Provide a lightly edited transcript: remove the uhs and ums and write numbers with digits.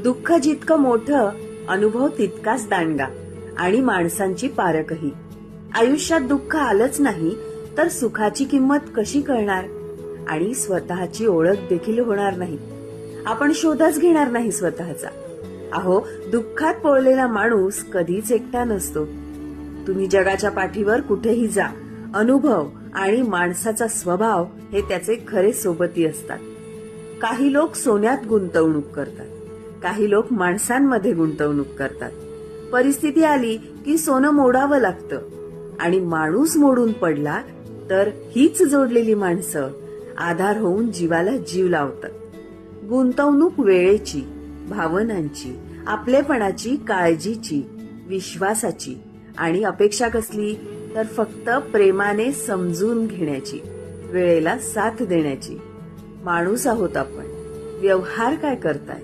दुःख जितकं मोठं, अनुभव तितकाच दांडगा आणि माणसांची पारखही. आयुष्यात दुःख आलंच नाही तर सुखाची किंमत कशी कळणार आणि स्वतःची ओळख देखील होणार नाही. आपण शोधच घेणार नाही स्वतःचा. अहो, दुःखात पोळलेला माणूस कधीच एकटा नसतो. तुम्ही जगाच्या पाठीवर कुठेही जा, अनुभव आणि माणसाचा स्वभाव हे त्याचे खरे सोबती असतात. काही लोक सोन्यात गुंतवणूक करतात, काही लोक माणसांमध्ये गुंतवणूक करतात. परिस्थिती आली की सोनं मोडावं लागतं आणि माणूस मोडून पडला तर हीच जोडलेली माणसं आधार होऊन जीवाला जीव लावतात. गुंतवणूक वेळेची, भावनांची, आपलेपणाची, काळजीची, विश्वासाची आणि अपेक्षा कसली तर फक्त प्रेमाने समजून घेण्याची, वेळेला साथ देण्याची. माणूस आहोत आपण, व्यवहार काय करताय